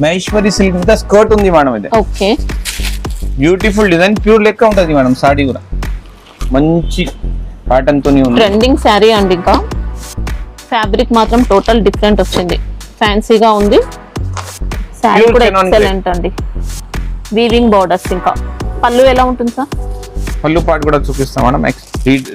Maheshwari silk మీద skirt ఉంది madam. ఇది ఓకే, బ్యూటిఫుల్ డిజైన్, ప్యూర్ లెక్క ఉంటది మేడం. సాడీ కూడా మంచి ప్యాటర్న్ తోని ఉంది. ట్రెండింగ్ శారీ అండి. ఇంకా ఫ్యాబ్రిక్ మాత్రం టోటల్ డిఫరెంట్ వచ్చింది, ఫ్యాన్సీగా ఉంది. శారీ కూడా ఎక్సలెంట్ అండి. Weaving borders. ఇంకా పళ్ళు ఎలా ఉంటుంది సార్? పళ్ళు పాటు కూడా చూపిస్తాం మేడం.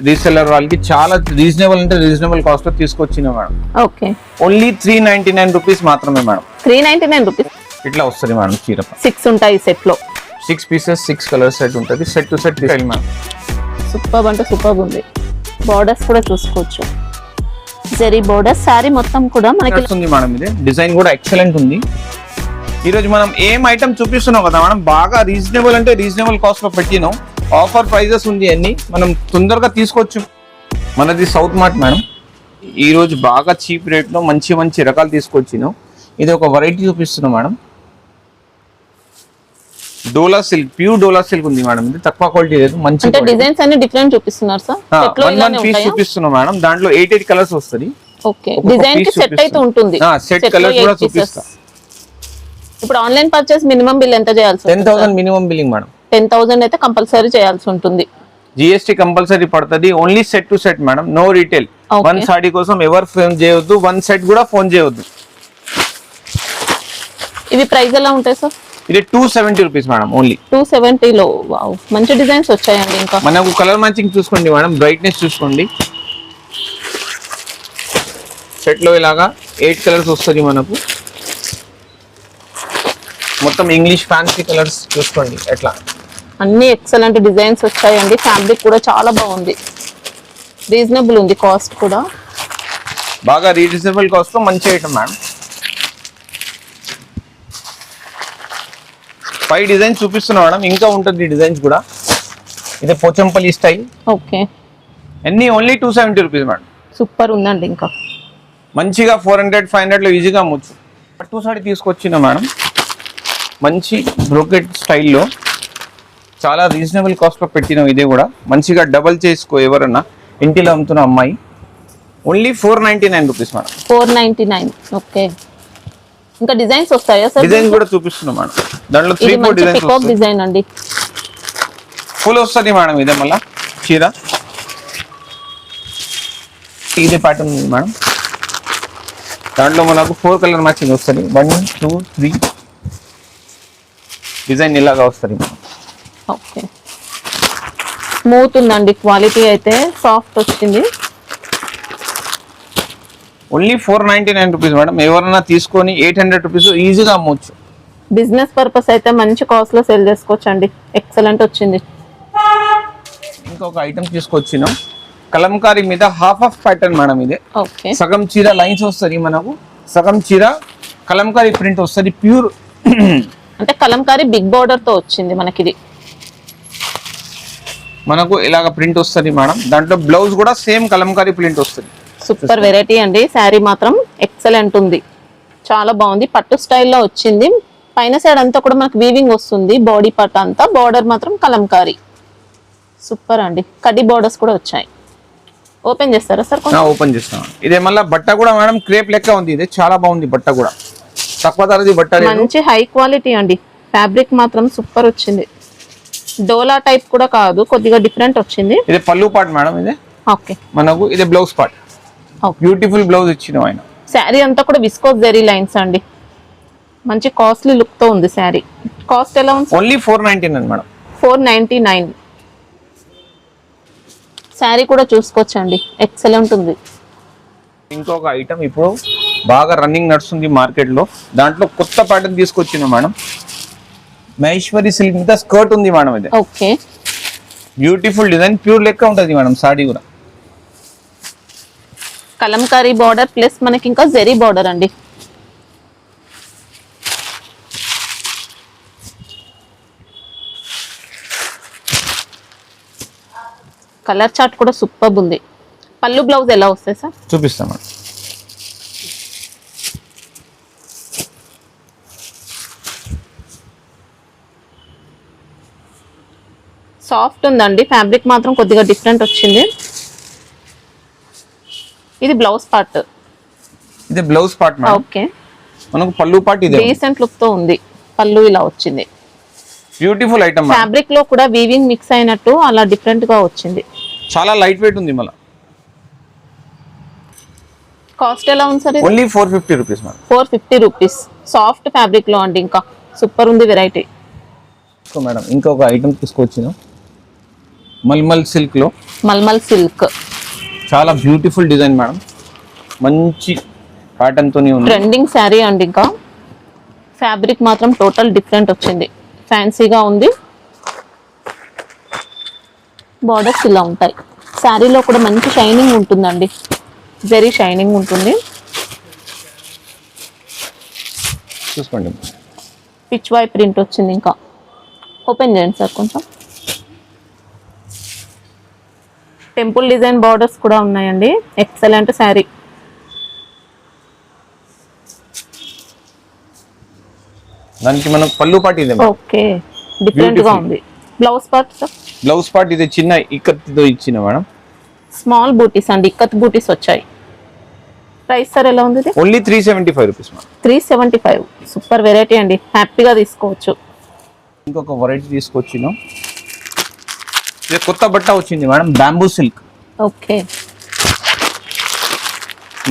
రీసెల్లర్ వాళ్ళకి చాలా రీజనబుల్ అంటే రీజనబుల్ కాస్ట్ లో తీసుకొచ్చిన మేడం. ఓకే, ఓన్లీ 399 రూపీస్ మాత్రమే మేడం. 399 రూపీస్ ఇట్లా వస్తుంది మేడం చీర. 6 ఉంటాయి సెట్ లో. 6 పీసెస్ 6 కలర్ సెట్ ఉంటుంది. సెట్ టు సెట్ తీసుకోండి మేడం. సూపర్ అంటే సూపర్ ఉంది. బార్డర్స్ కూడా చూసుకోవచ్చు, జరీ బోర్డర్. శారీ మొత్తం కూడా మనకి ఉంది మేడం. ఇది డిజైన్ కూడా ఎక్సలెంట్ ఉంది. ఈ రోజు మనం ఏం ఐటమ్ చూపిస్తున్నాం కదా మేడం, బాగా రీజనబుల్ అంటే రీజనబుల్ కాస్ట్ లో పెట్టినాం. ఆఫర్ ప్రైజెస్ ఉంది అన్ని, మనం తొందరగా తీసుకోవచ్చు. మనది సౌత్ మార్ట్ మేడం. ఈ రోజు బాగా చీప్ రేట్ లో మంచి మంచి రకాలు తీసుకొచ్చినాం. ఇది ఒక వెరైటీ చూపిస్తున్నాం మేడం. డోలా సిల్క్, ప్యూర్ డోలా సిల్క్ ఉంది మేడం. ఇది తక్కువ క్వాలిటీ లేదు, మంచి అంటే డిజైన్స్ అన్ని డిఫరెంట్ చూపిస్తున్నారు సార్. సెట్ లో ఇలానే పీస్ ఉంటాయా? చూపిస్తున్నాం మేడం. దాంట్లో 8 కలర్స్ వస్తుంది. ఓకే, డిజైన్ కి సెట్ అయితే ఉంటుంది. సెట్ కలర్స్ కూడా చూపిస్తా. ఇప్పుడు ఆన్లైన్ పర్చేస్ మినిమం బిల్ ఎంత చేయాల్సి ఉంటుంది? 10,000 మినిమం బిల్లింగ్ మేడం. 10,000 అయితే కంపల్సరీ చేయాల్సి ఉంటుంది. జిఎస్టీ కంపల్సరీ పడుతుంది. Only set to set madam, no retail. One sari కోసం ఎవరు ఫోన్ చేయొద్దు, వన్ సెట్ కూడా ఫోన్ చేయొద్దు. ఇవి ప్రైస్ ఎలా ఉంటాయి సార్? ఇది 270 రూపీస్ మేడం. ఓన్లీ 270 లో. వావ్, మంచి డిజైన్స్ వచ్చాయండి. ఇంకా మనకు కలర్ మ్యాచింగ్ చూసుకోండి మేడం, బ్రైట్నెస్ చూసుకోండి. సెట్ లో ఇలాగా 8 కలర్స్ వస్తుంది మనకు. మొత్తం ఇంగ్లీష్ ఫ్యాన్సీ కలర్స్ చూసుకోండి. ఎట్లా అన్ని ఎక్సలెంట్ డిజైన్స్ వచ్చాయండి. ఫ్యాబ్రిక్ కూడా చాలా బాగుంది, రీజనబుల్ ఉంది కాస్ట్ కూడా. బాగా రీజనబుల్ కాస్ట్ లో మంచి ఐటమ్ మేడం. 5 డిజైన్స్ చూపిస్తున్నా మేడం, ఇంకా ఉంటుంది డిజైన్స్ కూడా. ఇది పోచంపల్లి స్టైల్. ఓకే, అన్ని ఓన్లీ 270 రూపీస్ మేడం. సూపర్ ఉందండి. ఇంకా మంచిగా 400-500 లో ఈజీగా అమ్మొచ్చు. పట్టు సారీ తీసుకొచ్చిన మేడం, మంచి బ్రోకెట్ స్టైల్లో చాలా రీజనబుల్ కాస్ట్ లో పెట్టినాం. ఇదే కూడా మంచిగా డబల్ చేసుకో ఎవరన్నా ఇంటిలో అమ్ముతున్న అమ్మాయి. Only 499 rupees madam. 499. ఓకే, ఇంకా డిజైన్స్ వస్తాయా సార్? డిజైన్ కూడా చూపిస్తున్నాం మేడం. దాంట్లో 3-4 డిజైన్స్ డిజైన్ అండి. ఫుల్ వస్తుంది మేడం. ఇదే మళ్ళా చీర ఇదే ప్యాటర్న్ ఉంది మేడం. దాంట్లో మనకు 4 కలర్ మ్యాచింగ్ వస్తుంది. 1, 2, 3 డిజైన్ ఇలాగా వస్తుంది మేడం. ఓకే, స్మూత్ ఉందండి. క్వాలిటీ అయితే సాఫ్ట్ వచ్చింది. Only 499 rupees madam. ఎవరైనా తీసుకొని 800 రూపీస్ ఈజీగా అమ్మవచ్చు. బిజినెస్ పర్పస్ అయితే మంచి కాస్ట్ లో సెల్ చేసుకోవచ్చు అండి. ఎక్సలెంట్ వచ్చింది. ఇంకొక ఐటమ్ తీసుకొచ్చినాం, కలంకారీ మీద హాఫ్ ప్యాటర్న్ మేడం. ఇది ఓకే, సగం చీర లైన్స్ వస్తుంది మనకు, సగం చీర కలంకారీ ప్రింట్ వస్తుంది. ప్యూర్ అంటే కలంకారీ బిగ్ బోర్డర్ తో వచ్చింది మనకి. ఇది మనకు ఇలాగ ప్రింట్ వస్తుంది మేడం. దాంట్లో బ్లౌజ్ కూడా సేమ్ కలంకారీ ప్రింట్ వస్తుంది. సూపర్ వెరైటీ అండి. శారీ మాత్రం ఎక్సలెంట్ ఉంది, చాలా బాగుంది. పట్టు స్టైల్లో వచ్చింది. పైన సైడ్ అంతా కూడా మనకు వీవింగ్ వస్తుంది. బాడీ పార్ట్ అంతా, బార్డర్ మాత్రం కలంకారీ. సూపర్ అండి. కడ్డీ బోర్డర్స్ కూడా వచ్చాయి. ఓపెన్ చేస్తారా సార్? ఓపెన్ చేస్తాం. ఇదే మళ్ళీ బట్ట కూడా మేడం క్రేప్ లెక్క ఉంది. ఇది చాలా బాగుంది. బట్ట కూడా తక్కువ ధరది బట్ట, మంచి హై క్వాలిటీ అండి. ఫ్యాబ్రిక్ మాత్రం సూపర్ వచ్చింది. డోలా టైప్ కూడా కాదు, కొద్దిగా డిఫరెంట్ వచ్చింది. ఇది పళ్ళు పార్ట్ మేడం. ఇది ఓకే, మనకు ఇది బ్లౌజ్ పార్ట్. బ్యూటిఫుల్ బ్లౌజ్ ఇచ్చిన ఆయన. శారీ అంతా కూడా విస్కోస్ జెరీ లైన్స్ అండి. మంచి కాస్ట్లీ లుక్ తో ఉంది శారీ. కాస్ట్ ఎలా ఉంది? Only 499 madam. 499. శారీ కూడా చూసుకోవచ్చండి, ఎక్సలెంట్ ఉంది. ఇంకొక ఐటమ్ ఇప్పుడు బాగా రన్నింగ్ నడుస్తుంది మార్కెట్ లో. దాంట్లో కొత్త ప్యాటర్న్ తీసుకొచ్చిన మేడం. మహేశ్వరి సిల్క్ మీద స్కర్ట్ ఉంది మేడం. ఇది ఓకే, బ్యూటిఫుల్ డిజైన్, ప్యూర్ లెక్క ఉంటుంది మేడం. సాడీ కూడా కలంకారీ బార్డర్ ప్లస్ మనకి ఇంకా జెరీ బార్డర్ అండి. కలర్ చార్ట్ కూడా సూపర్ ఉంది. పళ్ళు బ్లౌజ్ ఎలా వస్తాయి సార్? చూపిస్తాం మేడం. సాఫ్ట్ ఉందండి. ఫ్యాబ్రిక్ మాత్రం కొద్దిగా డిఫరెంట్ వచ్చింది. ఇది బ్లౌజ్ పార్ట్. ఇది బ్లౌజ్ పార్ట్ మేడం. ఓకే, మనకు పళ్ళు పాటు ఇదే డీసెంట్ లుక్ తో ఉంది. పళ్ళు ఇలా వచ్చింది. Beautiful item. ఫ్యాబ్రిక్ లో కూడా వీవింగ్ మిక్స్ అయినట్టు అలా డిఫరెంట్ గా వచ్చింది. చాలా లైట్ వెయిట్ ఉంది. మళ్ళీ కాస్ట్ ఎలా ఉంది sir? Only 450 rupees madam. 450 rupees. Soft fabric లో అండి, ఇంకా సూపర్ ఉంది వెరైటీ. సో మేడం ఇంకొక ఐటమ్ తీసుకొచ్చిన మల్మల్ సిల్క్ లో. మల్మల్ సిల్క్ చాలా బ్యూటిఫుల్ డిజైన్ మేడం. మంచి ప్యాటర్న్ తోని ఉంది. ట్రెండింగ్ శారీ అండి. ఇంకా ఫ్యాబ్రిక్ మాత్రం టోటల్ డిఫరెంట్ వచ్చింది. ఫ్యాన్సీగా ఉంది. బార్డర్స్ ఇలా ఉంటాయి. శారీలో కూడా మంచి షైనింగ్ ఉంటుందండి. వెరీ షైనింగ్ ఉంటుంది. చూసుకోండి. పిచ్ వై ప్రింట్ వచ్చింది. ఇంకా ఓపెన్ చేయండి సార్ కొంచెం. టెంపుల్ డిజైన్ బార్డర్స్ కూడా ఉన్నాయండి. ఎక్సలెంట్ శారీ. దానికి మనకు పళ్ళు పాటు ఇదే. ఓకే, డిఫరెంట్ గా ఉంది. Blouse part sir? Blouse part ఇది చిన్న ఇక్కత్తో ఇచ్చిన మేడం. స్మాల్ బూటీస్ అండి, ఇక్కత్ బూటీస్ వచ్చాయి. ప్రైస్ సార్ ఎలా ఉంది? Only 375 rupees madam. 375. Super variety అండి, హ్యాపీగా తీసుకోవచ్చు. ఇంకొక వెరైటీ తీసుకొచ్చినాం. ఇది కొత్త బట్ట వచ్చింది మేడం, బ్యాంబూ సిల్క్. ఓకే,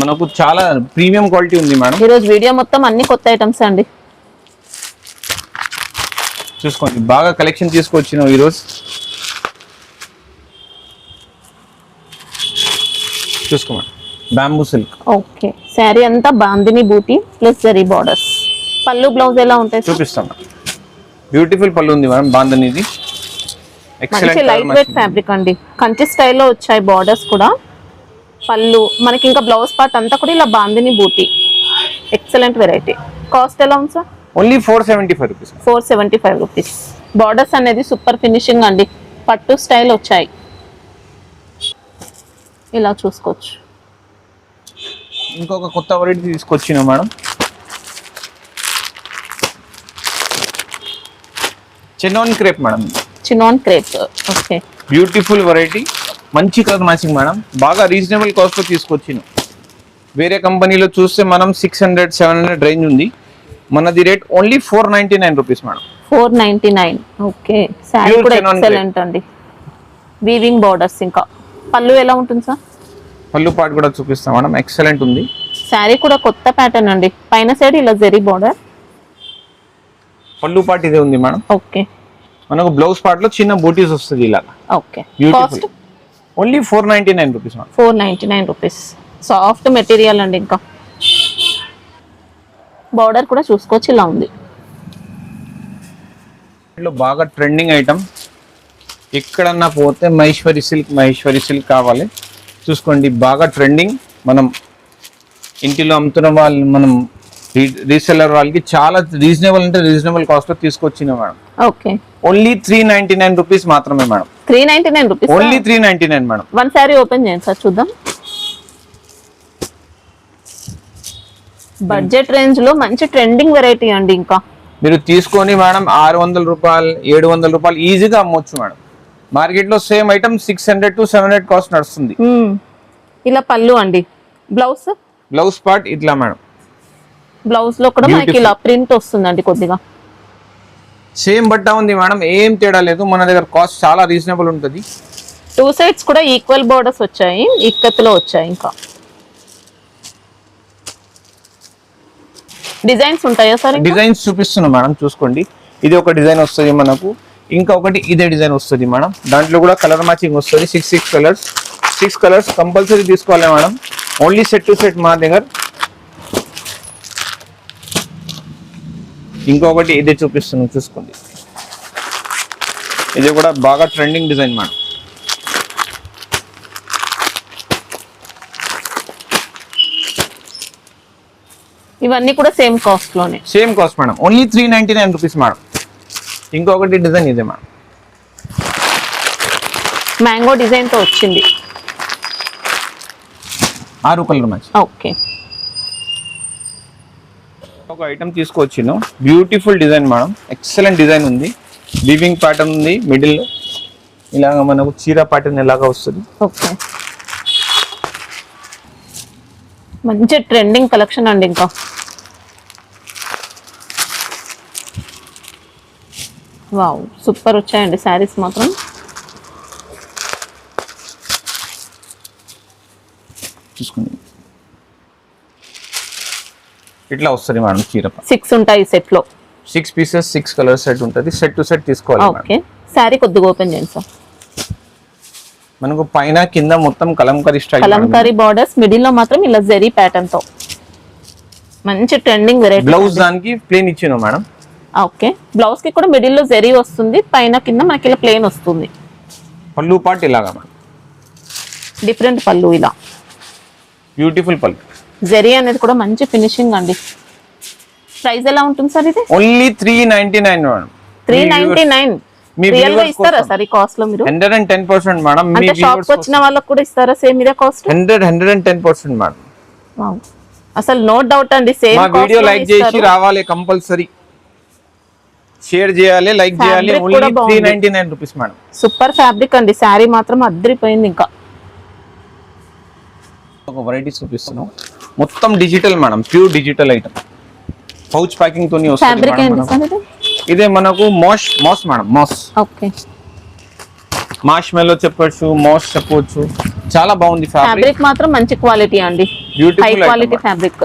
మనకు చాలా ప్రీమియం క్వాలిటీ ఉంది మేడం. ఈరోజు వీడియో మొత్తం అన్ని కొత్త ఐటమ్స్ అండి. చూసుకోండి, బాగా కలెక్షన్ తీసుకొచ్చినాం ఈరోజు. చూసుకోండి, బ్యాంబూ సిల్క్. ఓకే, శారీ అంతా బాందిని బూటీ ప్లస్ జరీ బార్డర్స్. పళ్ళు బ్లౌజ్ ఎలా ఉంటాయి? చూపిస్తాం. బ్యూటిఫుల్ పళ్ళు ఉంది మేడం, బాందనిది. మంచి లైట్ వెయిట్ ఫ్యాబ్రిక్ అండి. కంచి స్టైల్లో వచ్చాయి బార్డర్స్ కూడా. పళ్ళు మనకి ఇంకా బ్లౌజ్ పార్ట్ అంతా కూడా ఇలా బాందిని బూటీ. Excellent variety. కాస్ట్ ఎలా ఉంది sir? Only 475 rupees. 475 rupees. Borders అనేది సూపర్ ఫినిషింగ్ అండి. పట్టు స్టైల్ వచ్చాయి. ఇలా చూసుకోవచ్చు. ఇంకొక కొత్త వెరైటీ తీసుకొచ్చిన madam, chinon crepe madam. Chinon crepe. Okay, beautiful variety, మంచి కలర్ మ్యాచింగ్ మేడం. బాగా రీజనబుల్ కాస్ట్ లో తీసుకొచ్చిన. వేరే కంపెనీలో చూస్తే మనం 600-700 రేంజ్ ఉంది. మనది rate only 499 rupees madam. 499. Okay, sari కూడా ఎక్సలెంట్ అండి. Weaving borders. ఇంకా పళ్ళు ఎలా ఉంటుంది సార్? పళ్ళు పాటు కూడా చూపిస్తాం మేడం, ఎక్సలెంట్ ఉంది. శారీ కూడా కొత్త ప్యాటర్న్ అండి. పైన సైడ్ ఇలా జరీ బార్డర్. పళ్ళు పాటు ఇదే ఉంది మేడం. ఓకే, మనకు బ్లౌజ్ పార్ట్ లో చిన్న బూటీస్ వస్తుంది ఇలా. Okay, beautiful. Only 499 rupees madam. 499 rupees. Soft material అండి. ఇంకా బార్డర్ కూడా చూసుకోవచ్చు, ఇలా ఉంది. బాగా ట్రెండింగ్ ఐటమ్. ఎక్కడన్నా పోతే మహేశ్వరి సిల్క్ కావాలి. చూసుకోండి, బాగా ట్రెండింగ్. మనం ఇంటిలో అమ్ముతున్న వాళ్ళు, మనం రీసెల్లర్ వాళ్ళకి చాలా రీజనబుల్ అంటే రీజనబుల్ కాస్ట్ లో తీసుకొచ్చిన మేడం. ఓకే, ఓన్లీ 399 రూపీస్ మాత్రమే madam. 399 rupees. Only 399 madam. One sari open చేయండి సార్, చూద్దాం. బడ్జెట్ రేంజ్ లో మంచి ట్రెండింగ్ వెరైటీ అండి. ఇంకా మీరు తీసుకొని మేడం 600 రూపాయలు 700 రూపాయలు ఈజీగా అమ్మొచ్చు మేడం. మార్కెట్ లో సేమ్ ఐటమ్ 600-700 కాస్ట్ నడుస్తుంది. ఇలా పళ్ళు అండి. బ్లౌజ్ పార్ట్ ఇట్లా మేడం. బ్లౌజ్ లో కూడా మనకి ఇలా ప్రింట్ వస్తుందండి. కొద్దిగా సేమ్ బట్ట ఉంది మేడం, ఏం తేడా లేదు. మన దగ్గర కాస్ట్ చాలా రీజనబుల్ ఉంటుంది. 2 సైడ్స్ కూడా ఈక్వల్ బోర్డర్స్ వచ్చాయి, ఇక్కత్తులో వచ్చాయి. ఇంకా డిజైన్స్ ఉంటాయా సార్? డిజైన్స్ చూపిస్తున్నా మేడం, చూసుకోండి. ఇది ఒక డిజైన్ వస్తుంది మనకు, ఇంకా ఒకటి ఇదే డిజైన్ వస్తుంది మేడం. దాంట్లో కూడా కలర్ మ్యాచింగ్ వస్తుంది. 6 కలర్స్ కంపల్సరీ తీసుకోవాలి madam. Only set to set మా దగ్గర. ఇంకొకటి ఇదే చూపిస్తున్నాం, చూసుకోండి. ఇది కూడా బాగా ట్రెండింగ్ డిజైన్ మేడం. ఇవన్నీ కూడా సేమ్ కాస్ట్ లోనే. Same cost madam, only 399 rupees madam. ఇంకొకటి డిజైన్ ఇదే మేడం, మ్యాంగో డిజైన్ తో వచ్చింది. 6 కలర్ మ్యాచ్. ఓకే, ఒక ఐటమ్ తీసుకొచ్చిను. Beautiful design madam, excellent design ఉంది. వీవింగ్ ప్యాటర్న్ ఉంది మిడిల్ లో. ఇలాగ మనకు చీర ప్యాటర్న్ ఎలాగా వస్తుంది. ఓకే, మంచి ట్రెండింగ్ కలెక్షన్ అండి. ఇంకా వావ్ సూపర్ వచ్చాయండి శారీస్ మాత్రం. చూసుకోండి ఇట్లా వస్తుంది మేడం చీర. 6 ఉంటాయి సెట్ లో. 6 పీసెస్ 6 కలర్ సెట్ ఉంటుంది. సెట్ టు సెట్ తీసుకోవాలి. ఓకే శారీ కొద్దిగా ఓపెన్ చేయండి సార్. మనకు పైన కింద మొత్తం Kalamkari style, Kalamkari borders, middle లో మాత్రం ఇలా జెరీ ప్యాటర్న్ తో మంచి ట్రెండింగ్ వెరైటీ. బ్లౌజ్ దానికి ప్లేన్ ఇచ్చినాం మేడం. ఓకే బ్లౌజ్ కి కూడా మిడిల్ లో జెరీ వస్తుంది, పైన కింద మనకి ఇలా ప్లేన్ వస్తుంది. పళ్ళు పార్ట్ ఇలాగా మేడం, డిఫరెంట్ పళ్ళు ఇలా బ్యూటిఫుల్ పళ్ళు. జెరీ అనేది కూడా మంచి ఫినిషింగ్ అండి. ప్రైస్ ఎలా ఉంటుంది సార్ ఇది? Only 399 madam. 399 మీ రియల్ గా ఇస్తారా సార్ ఈ కాస్ట్ లో మీరు? 110% మేడం. మీ అంటే షాప్ కి వచ్చిన వాళ్ళకి కూడా ఇస్తారా సేమ్ ఇదే కాస్ట్? 110% మేడం. వావ్ అసలు నో డౌట్ అండి సేమ్ మా కాస్ట్. వీడియో లైక్ చేసి రావాలి కంపల్సరీ, షేర్ చేయాలి, లైక్ చేయాలి. Only 399 rupees madam. Super fabric అండి, శారీ మాత్రం అద్దరిపోయింది. ఇంకా ఒక వెరైటీ చూపిస్తున్నాం, మొత్తం digital madam, pure digital item. Pouch packing తోని వస్తుంది ఫ్యాబ్రిక్ ఏంటి సార్ ఇది? ఇదే మనకు మాస్ మేడం, మాస్. ఓకే మాష్ మెల్లో చెప్పొచ్చు, మాస్ చెప్పొచ్చు. చాలా బాగుంది ఫ్యాబ్రిక్ మాత్రం మంచి క్వాలిటీ అండి, బ్యూటిఫుల్ హై క్వాలిటీ ఫ్యాబ్రిక్.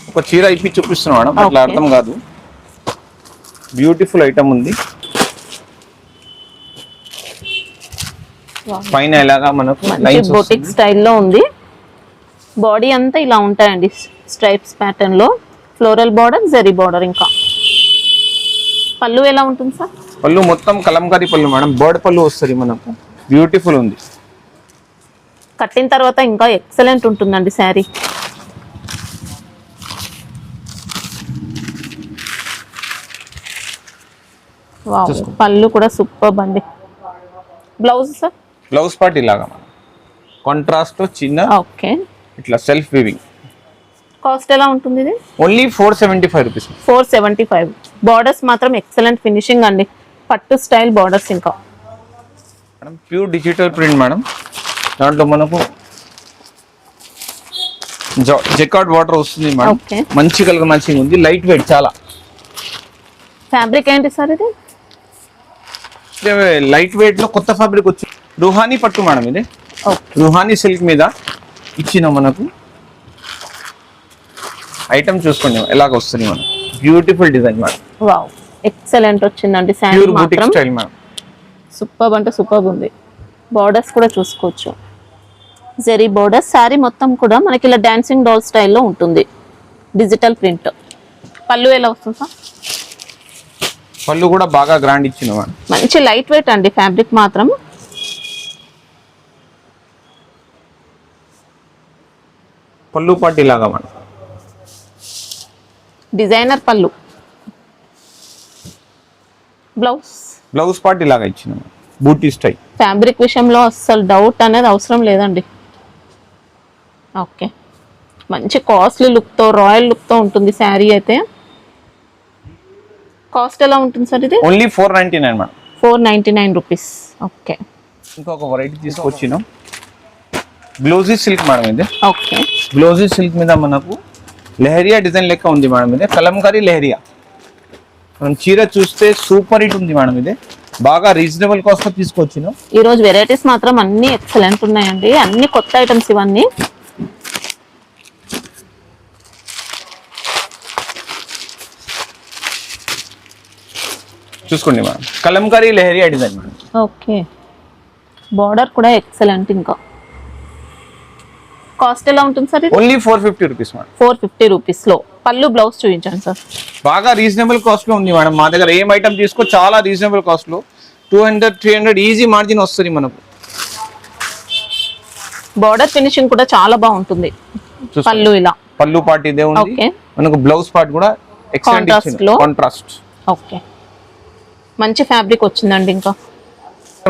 ఒక చీర ఇప్పి చూపిస్తున్నాం మేడం, అట్లా అర్థం కాదు. బ్యూటిఫుల్ ఐటమ్ ఉంది. పైన ఎలాగా మనకు లైన్స్ బొటిక్ స్టైల్లో ఉంది. బాడీ అంతా ఇలా ఉంటాయండి స్ట్రైప్స్ ప్యాటర్న్ లో, ఫ్లోరల్ బార్డర్, జరీ బార్డర్. ఇంకా పళ్ళు ఎలా ఉంటుంది సార్? పళ్ళు మొత్తం కలంకారీ పళ్ళు మేడం, బర్డ్ పళ్ళు వస్తుంది మనకు. బ్యూటిఫుల్ ఉంది. కట్టిన తర్వాత ఇంకా ఎక్సలెంట్ ఉంటుందండి శారీ. వావ్ పళ్ళు కూడా సూపర్ అండి. Blouse sir? బ్లౌజ్ పార్ట్ ఇలాగా కాంట్రాస్ట్ చిన్న, ఓకే ఇట్లా సెల్ఫ్ వీవింగ్. కాస్ట్ ఎలా ఉంటుంది ఇది? Only 475 rupees. 475. బార్డర్స్ మాత్రం ఎక్సలెంట్ ఫినిషింగ్ అండి, పట్టు స్టైల్ బార్డర్స్. ఇంకా madam pure digital print madam, దాంట్లో మనకు జెకార్డ్ వాటర్ వస్తుంది మేడం. ఓకే మంచి కలర్ మ్యాచింగ్ ఉంది, లైట్ వెయిట్ చాలా. ఫ్యాబ్రిక్ ఏంటి సార్ ఇది? లైట్ వెయిట్ లో కొత్త ఫ్యాబ్రిక్ వచ్చి రుహానీ పట్టు మేడం. ఇది రుహానీ సిల్క్ మీద ఇచ్చిన మనకు ఐటమ్. చూసుకోండి ఎలాగ వస్తుంది మనం, beautiful design madam. Wow excellent వచ్చిందండి శారీ ప్యూర్ బూటిక్ మాత్రం. స్టైల్ మేడం, సూపర్ అంటే సూపర్ ఉంది. బార్డర్స్ కూడా చూసుకోవచ్చు, జరీ బార్డర్స్. శారీ మొత్తం కూడా మనకి ఇలా డాన్సింగ్ డాల్ స్టైల్లో ఉంటుంది, డిజిటల్ ప్రింట్. పళ్ళు ఎలా వస్తుంది సార్? పళ్ళు కూడా బాగా గ్రాండ్ ఇచ్చిన మేడం, మంచి లైట్ వెయిట్ అండి ఫ్యాబ్రిక్ మాత్రం. పళ్ళు పాటు ఇలాగా మేడం, డిజైనర్ పళ్ళు. బ్లౌజ్ పార్ట్ ఇలాగా ఇచ్చిన బూటీ స్టైల్. ఫ్యాబ్రిక్ విషయంలో అస్సలు డౌట్ అనేది అవసరం లేదండి. ఓకే మంచి కాస్ట్లీ లుక్తో, రాయల్ లుక్తో ఉంటుంది శారీ అయితే. కాస్ట్ ఎలా ఉంటుంది సార్ ఇది? Only 499 madam. 499 రూపీస్. ఓకే ఇంకొక వెరైటీ తీసుకొచ్చినాం, గ్లోజీ సిల్క్ మేడం. ఇది ఓకే గ్లోజీ సిల్క్ మీద మనకు లెహరియా డిజైన్ లెక్క ఉంది మేడం. ఇది కలంకారీ లెహరియా. మనం చీర చూస్తే సూపర్ హిట్ ఉంది మేడం. ఇది బాగా రీజనబుల్ కాస్ట్ లో తీసుకొచ్చినాం. ఈ రోజు వెరైటీస్ మాత్రం అన్ని ఎక్సలెంట్ ఉన్నాయండి, అన్ని కొత్త ఐటమ్స్ ఇవన్నీ. చూసుకోండి madam, Kalamkari Leheriya design madam. Okay border కూడా ఎక్సలెంట్. ఇంకా కాస్ట్ ఎలా ఉంటుంది సార్ ఇది? Only 450 rupees madam. 450 రూపీస్ లో. పళ్ళు బ్లౌజ్ చూపించండి సార్. బాగా రీజనబుల్ కాస్ట్ లో ఉంది మేడం. మా దగ్గర ఏం ఐటమ్ తీసుకో చాలా రీజనబుల్ కాస్ట్ లో 200-300 ఈజీ మార్జిన్ వస్తుంది మనకు. బార్డర్ ఫినిషింగ్ కూడా చాలా బాగుంటుంది. పళ్ళు ఇలా, పళ్ళు పార్ట్ ఇదే ఉంది మనకు. బ్లౌజ్ పార్ట్ కూడా ఎక్సలెంట్ ఇచ్చింది, కాంట్రాస్ట్. ఓకే మంచి ఫ్యాబ్రిక్ వచ్చిందండి. ఇంకా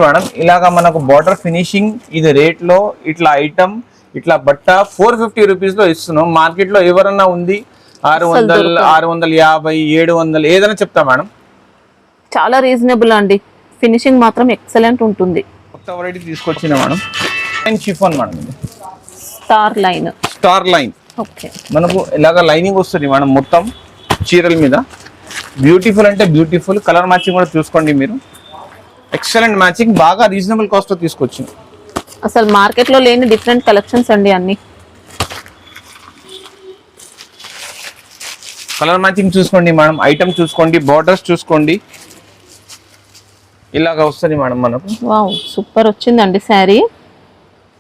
మేడం ఇలాగా మనకు బార్డర్ ఫినిషింగ్ ఇది రేట్ లో ఇట్లా ఐటమ్ ఇట్లా బట్ట 450 రూపీస్ లో ఇస్తున్నాం. మార్కెట్ లో ఎవరన్నా ఉంది 600, 650, 700 ఏదైనా చెప్తా మేడం. చాలా రీజనబుల్ అండి, ఫినిషింగ్ మాత్రం ఎక్సలెంట్ ఉంటుంది. కొత్త వెరైటీ తీసుకొచ్చిన మేడం, షిఫాన్ మేడం. ఇది స్టార్ లైన్. ఓకే, మనకు ఇలాగ లైనింగ్ వస్తుంది మేడం మొత్తం చీరల మీద. బ్యూటిఫుల్ అంటే బ్యూటిఫుల్. కలర్ మ్యాచింగ్ కూడా చూసుకోండి మీరు. ఎక్సలెంట్ మ్యాచింగ్, బాగా రీజనబుల్ కాస్ట్ తో తీసుకొచ్చింది. అసలు మార్కెట్ లో లేని డిఫరెంట్ కలెక్షన్స్ అండి అన్ని. కలర్ మ్యాచింగ్ చూసుకోండి మేడం, ఐటమ్ చూసుకోండి, బార్డర్స్ చూసుకోండి. ఇలాగ వస్తుంది మేడం మనకు. వావ్, సూపర్ వచ్చిందండి శారీ.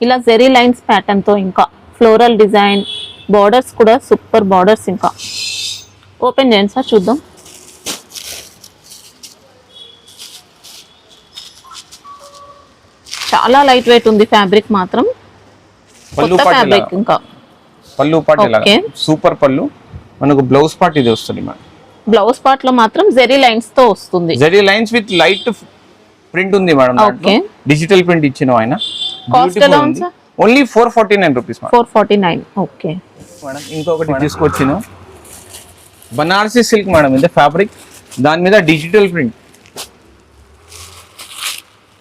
ఇలా జెరీ లైన్స్ ప్యాటర్న్ తో ఇంకా ఫ్లోరల్ డిజైన్, బార్డర్స్ కూడా సూపర్ బార్డర్స్. ఇంకా ఓపెన్ చేయండి సార్ చూద్దాం. చాలా లైట్ వెయిట్ ఉంది ఫ్యాబ్రిక్ మాత్రం. కొత్త ఫ్యాబ్రిక్. ఇంకా పళ్ళు పాట్ ఇలాగ సూపర్ పళ్ళు. మనకు బ్లౌజ్ పార్ట్ ఇది వస్తుంది మేడం. బ్లౌజ్ పార్ట్ లో మాత్రం జెరీ లైన్స్ తో వస్తుంది. Zari lines with light print ఉంది మేడం. ఓకే, డిజిటల్ ప్రింట్ ఇచ్చిన ఆయన. కాస్ట్ ఎలా ఉంది sir? Only 449 rupees. 449. Okay madam, ఇంకొకటి తీసుకొచ్చిన బనారసి సిల్క్ మేడం. ఇది ఫ్యాబ్రిక్, దాని మీద digital print,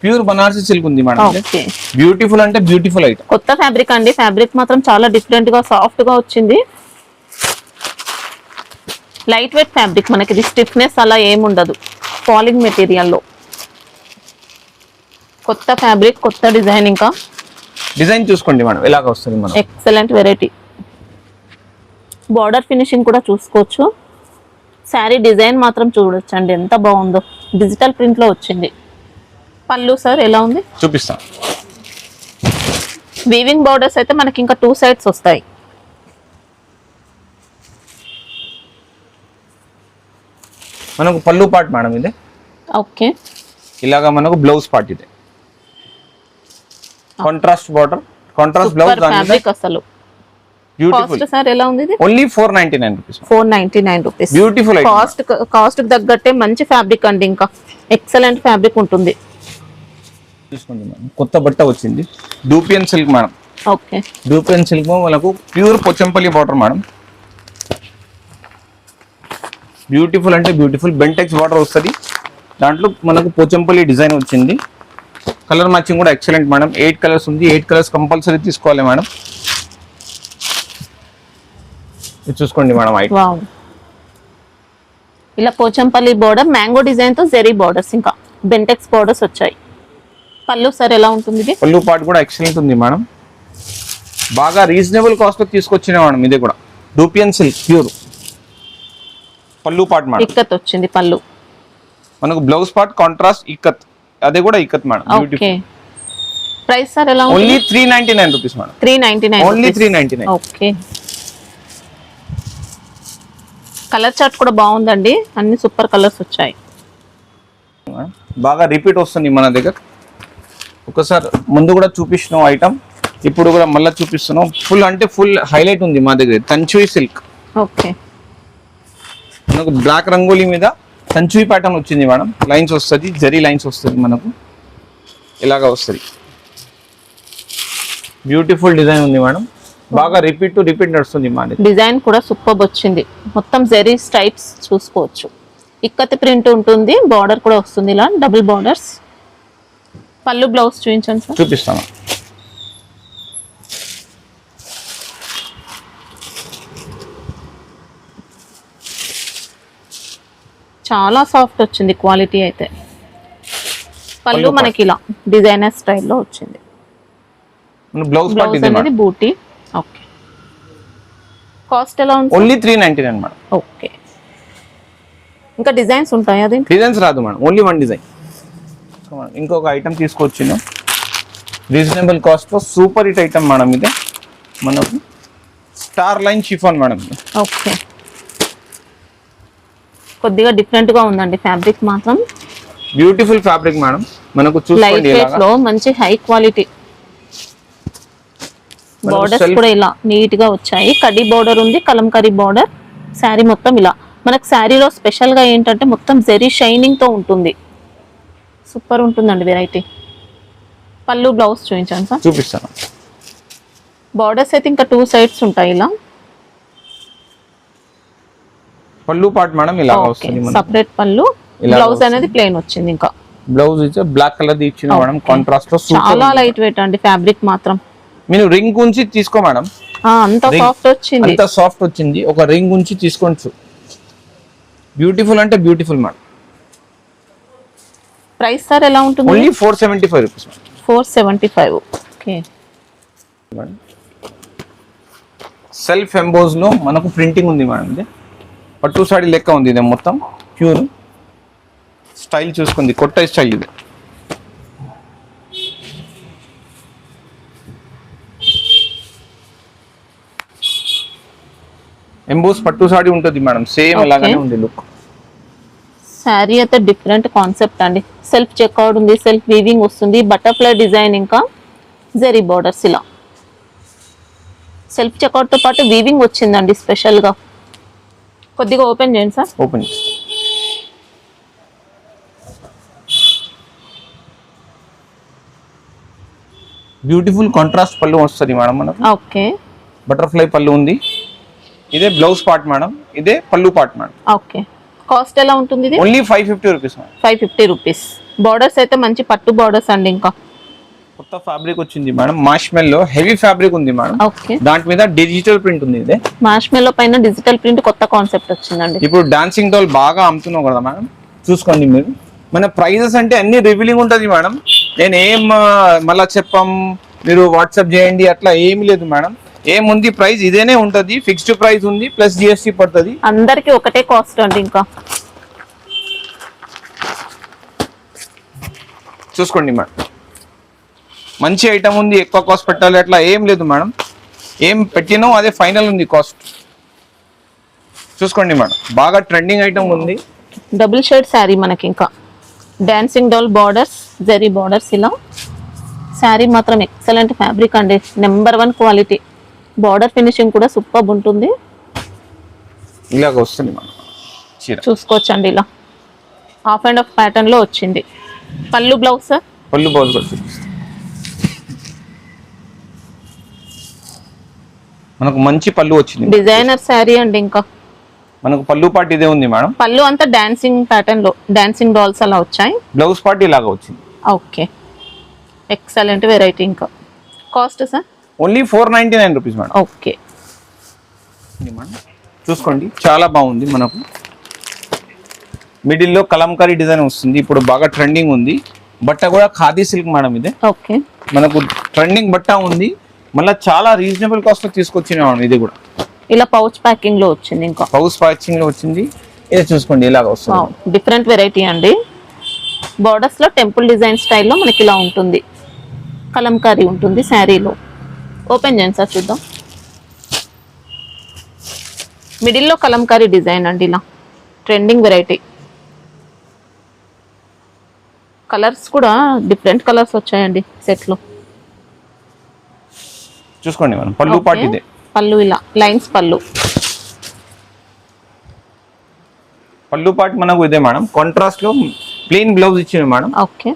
pure Banarasi silk ఉంది మేడం. ఓకే, బ్యూటిఫుల్ అంటే బ్యూటిఫుల్ ఐటమ్. కొత్త ఫ్యాబ్రిక్ అండి. ఫ్యాబ్రిక్ మాత్రం చాలా డిఫరెంట్ గా సాఫ్ట్ గా వచ్చింది. లైట్ వెయిట్ ఫ్యాబ్రిక్, మనకి ఇది స్టిఫ్నెస్ అలా ఏముండదు. ఫాలింగ్ మెటీరియల్లో కొత్త ఫ్యాబ్రిక్, కొత్త డిజైన్. ఇంకా డిజైన్ చూసుకోండి మేడం, ఇలాగ వస్తుంది మనం. Excellent variety. బార్డర్ ఫినిషింగ్ కూడా చూసుకోవచ్చు. శారీ డిజైన్ మాత్రం చూడొచ్చు అండి ఎంత బాగుందో. డిజిటల్ ప్రింట్ లో వచ్చింది. పళ్ళు సార్ ఎలా ఉంది చూపిస్తాం. వీవింగ్ బార్డర్స్ అయితే మనకి ఇంకా 2 సైడ్స్ వస్తాయి. మనకు పళ్ళు పార్ట్ మేడం ఇది. ఓకే, ఇలాగా మనకు బ్లౌజ్ పార్ట్ ఇది. Contrast border, contrast blouse. Fabric అసలు బ్యూటిఫుల్. కాస్ట్ సార్ ఎలా ఉంది ఇది? Only 499 rupees. 499 rupees. Beautiful item. Cost కి తగ్గట్టే మంచి ఫ్యాబ్రిక్ అండి. ఇంకా ఎక్సలెంట్ ఫ్యాబ్రిక్ ఉంటుంది. చూసుకోండి మేడం, కొత్త బట్ట వచ్చింది. Dupion silk madam. Okay, dupion silk మనకు pure Pochampally border madam. Beautiful అంటే బ్యూటిఫుల్. బెంటెక్స్ బార్డర్ వస్తుంది, దాంట్లో మనకు పోచంపల్లి డిజైన్ వచ్చింది. కలర్ మ్యాచింగ్ కూడా ఎక్సలెంట్ మేడం. 8 కలర్స్ ఉంది. 8 కలర్స్ కంపల్సరీ తీసుకోవాలి మేడం. ఇది చూసుకోండి మేడం ఐటమ్. వావ్, ఇలా పోచంపల్లి బోర్డర్, మ్యాంగో డిజైన్ తో జెరీ బోర్డర్స్, ఇంకా బెంటెక్స్ బోర్డర్స్ వచ్చాయి. పళ్ళు సార్ ఎలా ఉంటుంది ఇది? పళ్ళు పార్ట్ కూడా ఎక్సలెంట్ ఉంది మేడం. బాగా రీజనబుల్ కాస్ట్ లో తీసుకొచ్చిన మేడం. ఇది కూడా డూపియన్ సిల్క్ ప్యూర్. పళ్ళు పార్ట్ మేడం ఇక్కత్ వచ్చింది పళ్ళు. మనకు బ్లౌజ్ పార్ట్ కాంట్రాస్ట్ ఇక్కత్, అదే కూడా ikat madam. Okay, price sir ఎలా ఉంది? Only 399 rupees madam. 399. Only 399. Okay, colour chart కూడా బాగుందండి. అన్ని సూపర్ కలర్స్ వచ్చాయి. బాగా రిపీట్ వస్తుంది మన దగ్గర. ఒకసారి ముందు కూడా చూపిస్తున్నాం ఐటమ్, ఇప్పుడు కూడా మళ్ళీ చూపిస్తున్నాం. ఫుల్ అంటే ఫుల్ హైలైట్ ఉంది మా దగ్గర. తంచుయి సిల్క్. ఓకే, మనకు బ్లాక్ రంగోలీ మీద తంచుయి ప్యాటర్న్ వచ్చింది మేడం. లైన్స్ వస్తుంది, జరీ లైన్స్ వస్తుంది మనకు. ఇలాగా వస్తుంది. బ్యూటిఫుల్ డిజైన్ ఉంది మేడం. బాగా రిపీట్ టు రిపీట్ నడుస్తుంది మా దగ్గర. డిజైన్ కూడా సూపర్ వచ్చింది. మొత్తం జరీ స్ట్రైప్స్ చూసుకోవచ్చు. ఇక్కత్ ప్రింట్ ఉంటుంది. బార్డర్ కూడా వస్తుంది ఇలా డబుల్ బార్డర్స్. పళ్ళు బ్లౌజ్ చూపించండి సార్. చూపిస్తాను. చాలా సాఫ్ట్ వచ్చింది క్వాలిటీ అయితే. పళ్ళు మనకి ఇలా డిజైనర్ స్టైల్లో వచ్చింది. బ్లౌజ్ అనేది బూటీ. ఓకే, కాస్ట్ ఎలా ఉంది? Only 399 madam. ఓకే, ఇంకా డిజైన్స్ ఉంటాయి? అది డిజైన్స్ రాదు మేడం, ఓన్లీ 1 డిజైన్. ఇంకొక ఐటమ్ తీసుకొచ్చిన రీజనబుల్ కాస్ట్ లో సూపర్ హిట్ ఐటమ్ మేడం. ఇది మనకు star line chiffon madam. Okay, కొద్దిగా డిఫరెంట్ గా ఉందండి ఫ్యాబ్రిక్ మాత్రం. Beautiful fabric madam. మనకు లైట్ వెయిట్ లో మంచి హై క్వాలిటీ. బోర్డర్స్ కూడా ఇలా నీట్ గా వచ్చాయి. కడ్డీ బోర్డర్ ఉంది, కలంకారీ బోర్డర్. శారీ మొత్తం ఇలా. మనకు శారీలో స్పెషల్ గా ఏంటంటే మొత్తం జెరీ షైనింగ్ తో ఉంటుంది. సూపర్ ఉంటుందండి వెరైటీ. పళ్ళు బ్లౌజ్ చూపించండి సార్. చూపిస్తాను. బార్డర్స్ అయితే ఇంకా 2 సైడ్స్ ఉంటాయి ఇలా. పళ్ళు పార్ట్ మేడం ఇలా వస్తుంది. సెపరేట్ పళ్ళు. బ్లౌజ్ అనేది ప్లెయిన్ వచ్చింది. ఇంకా బ్లౌజ్ ఇచ్చే బ్లాక్ కలర్ ఇచ్చిన మేడం. కాంట్రాస్ట్ లో చాలా లైట్ వెయిట్ అండి ఫ్యాబ్రిక్ మాత్రం. మీరు రింగ్ గురించి తీసుకో మేడం. అంత సాఫ్ట్ వచ్చింది, అంత సాఫ్ట్ వచ్చింది. ఒక రింగ్ ఉంచి తీసుకోవచ్చు. బ్యూటిఫుల్ అంటే బ్యూటిఫుల్ మేడం. ప్రైస్ సార్ ఎలా ఉంటుంది? Only 475 rupees. 475. Okay. Self emboss లో మనకు ప్రింటింగ్ ఉంది మేడం. ఇది పట్టు సాడీ లెక్క ఉంది. ఇది మొత్తం ప్యూర్ స్టైల్ చూసుకుంది, కొత్త స్టైల్ ఇది. ఎంబోస్ పట్టు సాడీ ఉంటుంది మేడం, సేమ్ అలాగానే ఉంది లుక్. శారీ అయితే డిఫరెంట్ కాన్సెప్ట్ అండి. సెల్ఫ్ చెక్అవుట్ ఉంది, సెల్ఫ్ వీవింగ్ వస్తుంది, బటర్ఫ్లై డిజైన్, ఇంకా జెరీ బోర్డర్స్. ఇలా సెల్ఫ్ చెక్అవుట్ తో పాటు వీవింగ్ వచ్చిందండి స్పెషల్ గా. కొద్దిగా ఓపెన్ చేయండి సార్. ఓపెన్. బ్యూటిఫుల్ కాంట్రాస్ట్ పళ్ళు వస్తుంది మేడం మనకు. ఓకే. బటర్ఫ్లై పళ్ళు ఉంది. ఇదే బ్లౌజ్ పార్ట్ మేడం, ఇదే పళ్ళు పార్ట్ మేడం. ఓకే. కాస్ట్ ఎలా ఉంటుంది ఇది? Only 550 rupees madam. 550 rupees. Borders అయితే మంచి పట్టు బార్డర్స్ అండి. ఇంకా కొత్త ఫ్యాబ్రిక్ వచ్చింది మేడం, మార్ష్మెల్లో హెవీ ఫ్యాబ్రిక్ ఉంది మేడం. ఓకే. దాని మీద డిజిటల్ ప్రింట్ ఉంది. ఇదే మార్ష్మెల్లో పైన డిజిటల్ ప్రింట్, కొత్త కాన్సెప్ట్ వచ్చిందండి. ఇప్పుడు డాన్సింగ్ డాల్ బాగా అమ్ముతున్నాం కదా మేడం, చూసుకోండి మీరు. మన ప్రైజెస్ అంటే అన్ని రివీలింగ్ ఉంటుంది మేడం. నేను ఏం మళ్ళా చెప్పాం, మీరు వాట్సాప్ చేయండి అట్లా ఏమి లేదు మేడం. ఏముంది ప్రైస్ ఇదేనే ఉంటుంది, ఫిక్స్డ్ ప్రైస్ ఉంది, ప్లస్ జిఎస్టీ పడుతుంది. అందరికి ఒకటే కాస్ట్ అండి. ఇంకా చూసుకోండి మేడం, మంచి ఐటమ్ ఉంది, ఎక్కువ కాస్ట్ పెట్టాలి అట్లా ఏం లేదు మేడం. ఏం పెట్టినా అదే ఫైనల్ ఉంది కాస్ట్. చూసుకోండి మేడం, బాగా ట్రెండింగ్ ఐటమ్ ఉంది. డబుల్ షేడ్ శారీ మనకి. ఇంకా dancing doll borders, zari borders. ఇలా శారీ మాత్రం ఎక్సలెంట్ ఫ్యాబ్రిక్ అండి, నెంబర్ 1 క్వాలిటీ. బార్డర్ ఫినిషింగ్ కూడా సూపర్ ఉంటుంది. ఇలాగ వస్తుంది మేడం చీర. చూసుకోవచ్చండి, ఇలా హాఫ్ అండ్ హాఫ్ ప్యాటర్న్ లో వచ్చింది. పళ్ళు బ్లౌజ్ సార్? పళ్ళు బ్లౌజ్ కూడా చూపిస్తాం. మనకు మంచి పళ్ళు వచ్చింది, డిజైనర్ శారీ అండి. ఇంకా మనకు పళ్ళు పార్ట్ ఇదే ఉంది మేడం. పళ్ళు అంతా డాన్సింగ్ ప్యాటర్న్ లో, డాన్సింగ్ డాల్స్ అలా వచ్చాయి. బ్లౌజ్ పార్ట్ ఇలాగా వచ్చింది. ఓకే. Excellent variety. ఇంకా cost sir? Only 499 rupees madam. Okay. చూసుకోండి, చాలా బాగుంది. మనకు మిడిల్ లో కలంకారీ డిజైన్ వస్తుంది, ఇప్పుడు బాగా ట్రెండింగ్ ఉంది. బట్ట కూడా ఖాదీ సిల్క్ మేడం. ఇదే ఓకే. మనకు ట్రెండింగ్ బట్ట ఉంది, మళ్ళీ చాలా రీజనబుల్ కాస్ట్ లో తీసుకొచ్చిన మేడం. ఇది కూడా ఇలా పౌచ్ ప్యాకింగ్ లో వచ్చింది. ఇంకా పౌచ్ ప్యాకింగ్ లో వచ్చింది. ఇది చూసుకోండి, ఇలాగ వస్తుంది. డిఫరెంట్ వెరైటీ అండి. బార్డర్స్ లో టెంపుల్ డిజైన్ స్టైల్లో మనకి ఇలా ఉంటుంది, కలంకారీ ఉంటుంది శారీలో. ఓపెన్ చేయండి సార్, చూద్దాం. మిడిల్లో కలంకారీ డిజైన్ అండి, ఇలా ట్రెండింగ్ వెరైటీ. కలర్స్ కూడా డిఫరెంట్ కలర్స్ వచ్చాయండి సెట్ లో. చూసుకోండి మనం, పళ్ళు పార్ట్ ఇదే. పళ్ళు ఇలా లైన్స్ పళ్ళు. పళ్ళు పార్ట్ మనకు ఇదే మేడం. కాంట్రాస్ట్ లో ప్లెయిన్ బ్లౌజ్ ఇచ్చింది మేడం. ఓకే.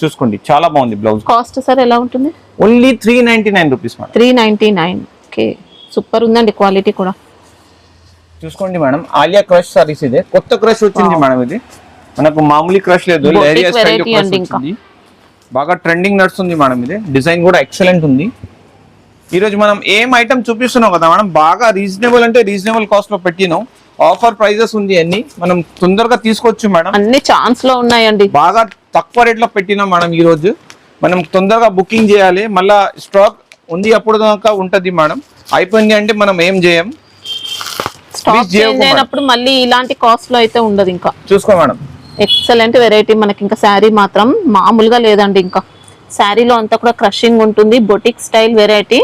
చూసుకోండి, చాలా బాగుంది బ్లౌజ్. కాస్ట్ సార్ ఎలా ఉంటుంది? Only 399 rupees madam. 399. Okay. Super ఉందండి క్వాలిటీ కూడా. చూసుకోండి మేడం, ఆలియా క్రష్ సారీస్ ఇదే. కొత్త క్రష్ వచ్చింది మేడం. ఇది మనకు మామూలు క్రష్ లేదు, లేరియా స్టైల్ క్రష్ వచ్చింది. బాగా ట్రెండింగ్ నడుస్తుంది మేడం. ఇది డిజైన్ కూడా ఎక్సలెంట్ ఉంది. ఈ రోజు మనం ఏం ఐటమ్ చూపిస్తున్నాం కదా మేడం, బాగా రీజనబుల్ అంటే రీజనబుల్ కాస్ట్ లో పెట్టినాం. ఆఫర్ ప్రైజెస్ ఉంది, అన్ని మనం తొందరగా తీసుకోవచ్చు మేడం. అన్ని ఛాన్స్ లో ఉన్నాయండి, బాగా తక్కువ రేట్ లో పెట్టినాం మేడం. ఈ రోజు మనం తొందరగా బుకింగ్ చేయాలి, మళ్ళా స్టాక్ ఉంది అప్పుడు దాకా ఉంటది మేడం. అయిపోయింది అంటే మనం ఏం చేయం. స్టాక్ చేంజ్ అయినప్పుడు మళ్ళీ ఇలాంటి కాస్ట్ లో అయితే ఉండదు. ఇంకా చూసుకో మేడం, ఎక్సలెంట్ వెరైటీ మనకి. ఇంకా శారీ మాత్రం మామూలుగా లేదండి. ఇంకా శారీలో అంతా కూడా క్రషింగ్ ఉంటుంది, బొటిక్ స్టైల్ వెరైటీ.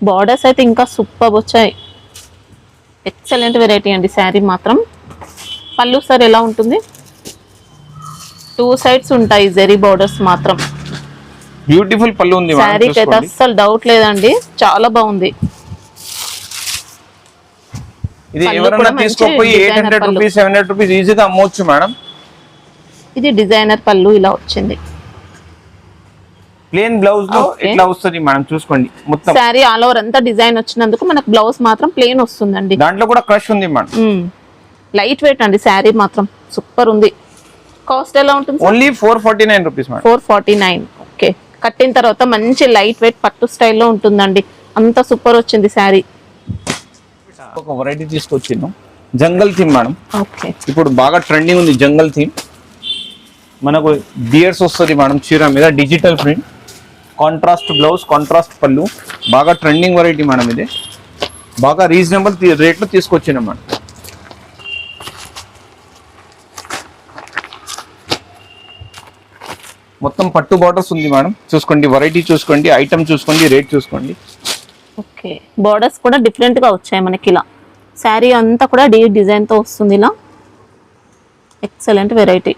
బార్డర్స్ అయితే ఇంకా సూపర్ వచ్చాయి. ఎక్సలెంట్ వెరైటీ అండి శారీ మాత్రం. పళ్ళు సార్ ఎలా ఉంటుంది? 2 సైడ్స్ ఉంటాయి జెరీ బార్డర్స్ మాత్రం. బ్యూటిఫుల్ పళ్ళు ఉంది శారీకి అయితే అస్సలు డౌట్ లేదండి, చాలా బాగుంది. ఇది ఎవరైనా తీసుకోపోయి 800 రూపీస్ 700 రూపీస్ ఈజీగా అమ్మవచ్చు మేడం. ఇది డిజైనర్ పళ్ళు ఇలా వచ్చింది. ప్లేన్ బ్లౌజ్ లో ఇట్లా వస్తుంది మేడం. చూసుకోండి, మొత్తం శారీ ఆల్ ఓవర్ అంతా డిజైన్ వచ్చినందుకు మనకు బ్లౌజ్ మాత్రం ప్లేన్ వస్తుందండి. దాంట్లో కూడా క్రష్ ఉంది మేడం. లైట్ వెయిట్ అండి శారీ మాత్రం సూపర్ ఉంది. కాస్ట్ ఎలా ఉంటుంది? Only 449 rupees madam. 449. ఓకే. కట్టిన తర్వాత మంచి లైట్ వెయిట్ పట్టు స్టైల్లో ఉంటుందండి. అంత సూపర్ వచ్చింది శారీ. ఒక వెరైటీ తీసుకొచ్చిన్నాం, జంగల్ థీమ్ మేడం. ఓకే, ఇప్పుడు బాగా ట్రెండింగ్ ఉంది జంగల్ థీమ్. మనకు బియర్స్ వస్తుంది మేడం చీర మీద, digital print, contrast blouse, contrast పళ్ళు, బాగా ట్రెండింగ్ వెరైటీ మేడం. ఇది బాగా రీజనబుల్ రేట్లో తీసుకొచ్చినాం మేడం. మొత్తం పట్టు బార్డర్స్ ఉంది మేడం. చూసుకోండి, వెరైటీ చూసుకోండి, ఐటమ్ చూసుకోండి, రేట్ చూసుకోండి. ఓకే, బోర్డర్స్ కూడా డిఫరెంట్ గా వచ్చాయి మనకి. ఇలా శారీ అంతా కూడా డిజైన్ తో వస్తుంది. ఇలా ఎక్సలెంట్ వెరైటీ.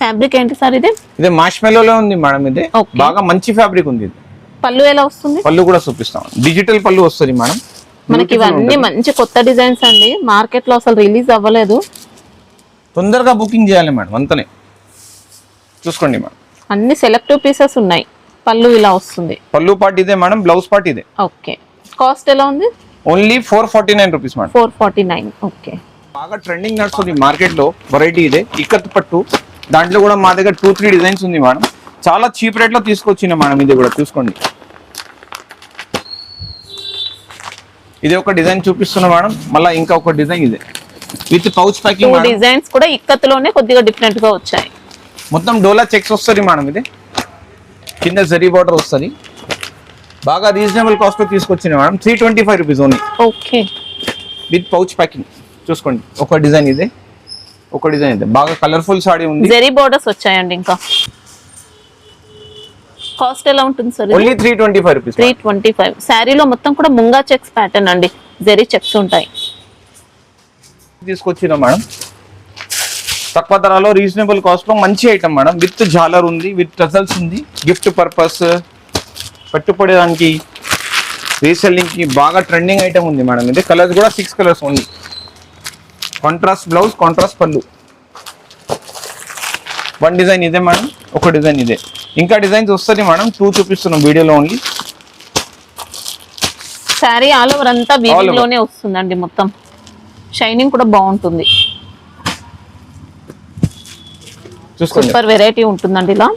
ఫ్యాబ్రిక్ ఏంటి సార్ ఇది? ఇది మార్ష్మెల్లోలో ఉంది మేడం. ఇది Okay. బాగా మంచి ఫ్యాబ్రిక్ ఉంది. ఇది పళ్ళు ఎలా వస్తుంది? పళ్ళు కూడా చూపిస్తాం, డిజిటల్ పళ్ళు వస్తుంది మేడం. మనకి ఇవన్నీ మంచి కొత్త డిజైన్స్ అండి, మార్కెట్ లో అసలు రిలీజ్ అవ్వలేదు. తొందరగా బుకింగ్ చేయాలి మేడం, అంతనే. చూసుకోండి మేడం, అన్ని సెలెక్టివ్ పీసెస్ ఉన్నాయి. పళ్ళు ఇలా వస్తుంది. పళ్ళు పార్ట్ ఇదే మేడం, బ్లౌజ్ పార్ట్ ఇదే. ఓకే, కాస్ట్ ఎలా ఉంది? Only 449 rupees madam. 449. ఓకే, బాగా ట్రెండింగ్ నడుస్తుంది మార్కెట్ లో వెరైటీ ఇదే, ఇక్కత్ పట్టు. దాంట్లో కూడా మా దగ్గర 2-3 డిజైన్స్ ఉంది మేడం. చాలా చీప్ రేట్ లో తీసుకొచ్చిన మేడం. ఇది కూడా చూసుకోండి. ఇది ఒక డిజైన్ చూపిస్తున్నా మేడం, మళ్ళీ ఇంకా ఒక డిజైన్ ఇదే with pouch two packing. Designs కూడా ఇక్కత్లోనే కొద్దిగా డిఫరెంట్ గా వచ్చాయి. మొత్తం డోలా చెక్స్ వస్తుంది మేడం. ఇది కింద జరీ బార్డర్ వస్తుంది. బాగా రీజనబుల్ కాస్ట్ లో తీసుకొచ్చిన madam. 325 rupees only, okay, with pouch packing. చూసుకోండి, ఒక డిజైన్ ఇదే, ఒక డిజైన్ ఇదే. బాగా కలర్ఫుల్ సారీ ఉంది. జరీ బోర్డర్స్ వచ్చాయండి. ఇంకా కాస్ట్ ఎలా ఉంటుంది సార్? Only 325 rupees. 325. శారీలో మొత్తం కూడా ముంగా చెక్స్ ప్యాటర్న్ అండి, జరీ చెక్స్ ఉంటాయి. తీసుకొచ్చినా మేడం, తక్కువ ధరలో రీజనబుల్ కాస్ట్ లో మంచి ఐటమ్ మేడం. విత్ జాలర్ ఉంది, విత్ టజల్స్ ఉంది, గిఫ్ట్ పర్పస్, పెట్టుబడడానికి, రీసెల్లింగ్ కి బాగా ట్రెండింగ్ ఐటమ్ ఉంది మేడం. ఇది కలర్స్ కూడా 6 కలర్స్ ఉంది. కాంట్రాస్ట్ బ్లౌజ్, కాంట్రాస్ట్ పళ్ళు. వన్ డిజైన్ ఇదే మేడం, ఒక డిజైన్ ఇదే. ఇంకా డిజైన్స్ వస్తుంది మేడం, 2 చూపిస్తున్నాం వీడియోలో ఓన్లీ. శారీ ఆల్ ఓవర్ అంతా వీవింగ్ లోనే వస్తుందండి. మొత్తం షైనింగ్ కూడా బాగుంటుంది. చూసుకోండి, సూపర్ వెరైటీ ఉంటుందండి. ఇలా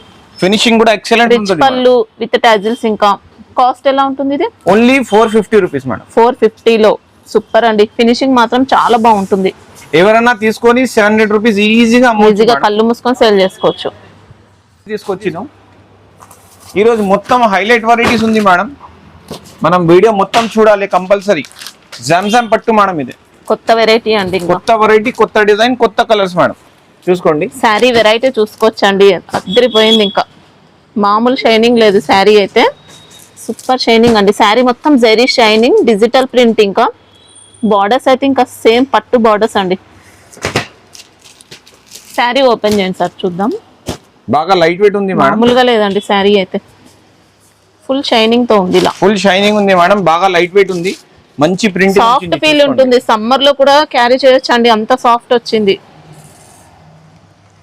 ఫినిషింగ్ కూడా ఎక్సలెంట్ రిచ్ ఉంటుంది. పళ్ళు విత్ టాజిల్స్. ఇంకా కాస్ట్ ఎలా ఉంటుంది ఇది? Only 450 rupees madam. 450 లో సూపర్ అండి. ఫినిషింగ్ మాత్రం చాలా బాగుంటుంది. ఎవరైనా తీసుకొని 700 రూపీస్ ఈజీగా కళ్ళు మూసుకొని సేల్ చేసుకోవచ్చు. తీసుకొచ్చినాం. ఈరోజు మొత్తం హైలైట్ వెరైటీస్ ఉంది మేడం. మనం వీడియో మొత్తం చూడాలి కంపల్సరీ. జామ్జామ్ పట్టు మేడం. ఇది కొత్త వెరైటీ అండి. కొత్త వెరైటీ, కొత్త డిజైన్, కొత్త కలర్స్ మేడం. చూసుకోండి, శారీ వెరైటీ చూసుకోవచ్చండి. అద్దరిపోయింది. ఇంకా మామూలు షైనింగ్ లేదు. శారీ అయితే సూపర్ షైనింగ్ అండి. శారీ మొత్తం జెరీ షైనింగ్, డిజిటల్ ప్రింట్. ఇంకా బార్డర్స్ అయితే ఇంకా సేమ్ పట్టు బార్డర్స్ అండి. శారీ ఓపెన్ చేయండి సార్, చూద్దాం. బాగా లైట్ వెయిట్ ఉంది మేడం. మామూలుగా లేదండి శారీ అయితే, ఫుల్ షైనింగ్ తో ఉంది. ఇలా ఫుల్ షైనింగ్ ఉంది మేడం, బాగా లైట్ వెయిట్ ఉంది, మంచి ప్రింట్, సాఫ్ట్ ఫీల్ ఉంటుంది. సమ్మర్ లో కూడా క్యారీ చేయొచ్చు అండి, అంత సాఫ్ట్ వచ్చింది.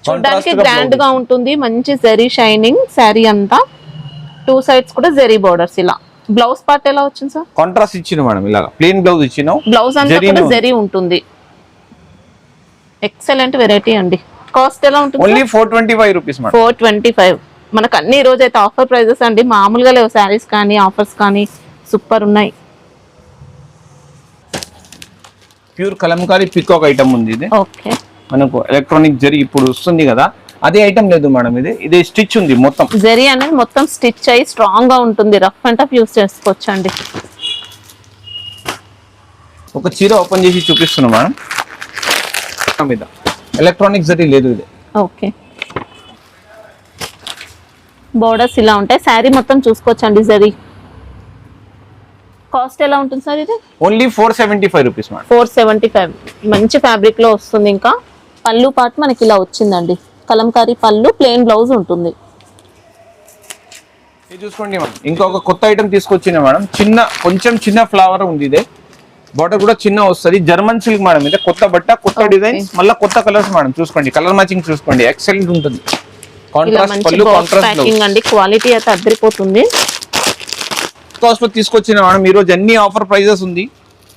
చూడడానికి గ్రాండ్ గా ఉంటుంది. మంచి జెరీ షైనింగ్ శారీ అంతా. 2 సైడ్స్ కూడా జెరీ బోర్డర్స్. ఇలా బ్లౌజ్ పార్ట్ ఎలా వచ్చింది సార్? కాంట్రాస్ట్ ఇచ్చిన మేడం, ఇలా ప్లెయిన్ బ్లౌజ్ ఇచ్చినాం. బ్లౌజ్ అంతా కూడా జెరీ ఉంటుంది. ఎక్సలెంట్ వెరైటీ అండి. కాస్ట్ ఎలా ఉంటుంది? Only 425 rupees madam. 425. మనకు అన్ని రోజు అయితే ఆఫర్ ప్రైజెస్ అండి, మామూలుగా లేవు. శారీస్ కానీ ఆఫర్స్ కానీ సూపర్ ఉన్నాయి. ప్యూర్ కలంకారీ పికాక్ ఐటమ్ ఉంది. ఇది ఓకే, మనకు ఎలక్ట్రానిక్ జరీ ఇప్పుడు వస్తుంది కదా, అదే ఐటమ్ లేదు మేడం. ఇది స్టిచ్ ఉంది మొత్తం. జరీ అనేది మొత్తం స్టిచ్ అయ్యి స్ట్రాంగ్ గా ఉంటుంది. రఫ్ అండ్ టఫ్ యూస్ చేసుకోవచ్చు అండి. ఒక చీర ఓపెన్ చేసి చూపిస్తున్నా మేడం. మీద ఎలక్ట్రానిక్ జరీ లేదు. ఇది ఓకే, బోర్డర్స్ ఇలా ఉంటాయి. శారీ మొత్తం చూసుకోవచ్చు అండి. జరీ కాస్ట్ ఎలా ఉంటుంది సార్ ఇది? Only 475 rupees madam. 475. మంచి ఫ్యాబ్రిక్ లో వస్తుంది. ఇంకా పళ్ళు పాటు మనకి ఇలా వచ్చిందండి. కలంకారీ పళ్ళు, ప్లెయిన్ బ్లౌజ్ ఉంటుంది. ఇది చూసుకోండి మేడం, ఇంకొక కొత్త ఐటమ్ తీసుకొచ్చిన మేడం. కొంచెం చిన్న ఫ్లవర్ ఉంది. ఇదే బార్డర్ కూడా చిన్న వస్తుంది. German silk madam. ఇది కొత్త బట్ట, కొత్త డిజైన్స్, మళ్ళీ కొత్త కలర్స్ మేడం. చూసుకోండి, కలర్ మ్యాచింగ్ చూసుకోండి, ఎక్సలెంట్ ఉంటుంది. కాంట్రాస్ట్ పళ్ళు, కాంట్రాస్ట్ ప్యాకింగ్ అండి. క్వాలిటీ అయితే అద్దరిపోతుంది. కాస్ట్ లో తీసుకొచ్చిన మేడం. ఈ రోజు అన్ని ఆఫర్ ప్రైజెస్ ఉంది,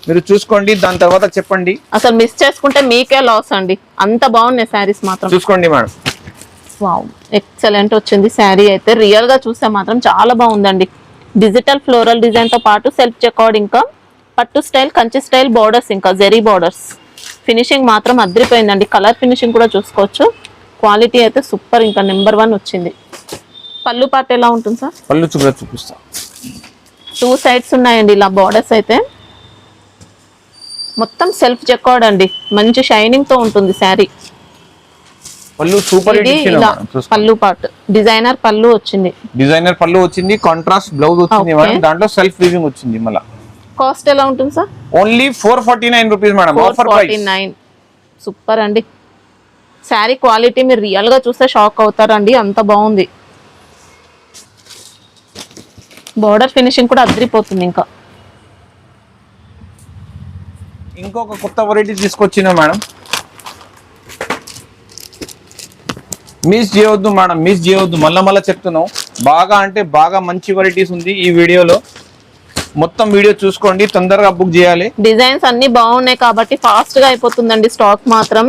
మీరు చూసుకోండి, దాని తర్వాత చెప్పండి. అసలు మిస్ చేసుకుంటే మీకే లాస్ అండి, అంత బాగున్నాయి శారీస్ మాత్రం. చూసుకోండి మేడం. వావ్, ఎక్సలెంట్ వచ్చింది శారీ అయితే. రియల్ గా చూస్తే మాత్రం చాలా బాగుందండి. డిజిటల్ ఫ్లోరల్ డిజైన్ తో పాటు సెల్ఫ్ చెక్అవుట్, ఇంకా పట్టు స్టైల్, కంచి స్టైల్ బోర్డర్స్, ఇంకా జెరీ బోర్డర్స్. ఫినిషింగ్ మాత్రం అదిరిపోయిందండి. కలర్ ఫినిషింగ్ కూడా చూసుకోవచ్చు. క్వాలిటీ అయితే సూపర్, ఇంకా నెంబర్ 1 వచ్చింది. పళ్ళు పాట ఎలా ఉంటుంది సార్? పళ్ళు చూపిస్తా. 2 సైడ్స్ ఉన్నాయండి ఇలా బోర్డర్స్. అయితే మొత్తం సెల్ఫ్ చెక్అవుట్ అండి, మంచి షైనింగ్ తో ఉంటుంది శారీ. పళ్ళు సూపర్ హిట్ ఇచ్చిన పళ్ళు పార్ట్ డిజైనర్ పళ్ళు వచ్చింది. డిజైనర్ పళ్ళు వచ్చింది, కాంట్రాస్ట్ బ్లౌజ్ వచ్చింది మేడం. దాంట్లో సెల్ఫ్ వీవింగ్ వచ్చింది. మళ్ళీ కాస్ట్ ఎలా ఉంటుంది sir? Only 449 rupees madam. Offer price 449. Super అండి. శారీ క్వాలిటీ మీరు రియల్ గా చూస్తే షాక్ అవుతారండి, అంత బాగుంది. బోర్డర్ ఫినిషింగ్ కూడా అదిరిపోతుంది. ఇంకా ఇంకొక కొత్త వెరైటీ తీసుకొచ్చిన మేడం. మిస్ చేయవద్దు మేడం, మిస్ చేయవద్దు. మళ్ళా చెప్తున్నాం. బాగా అంటే బాగా మంచి వెరైటీస్ ఉంది ఈ వీడియోలో. మొత్తం వీడియో చూసుకోండి, తొందరగా బుక్ చేయాలి. డిజైన్స్ అన్ని బాగున్నాయి కాబట్టి ఫాస్ట్ గా అయిపోతుందండి. స్టాక్ మాత్రం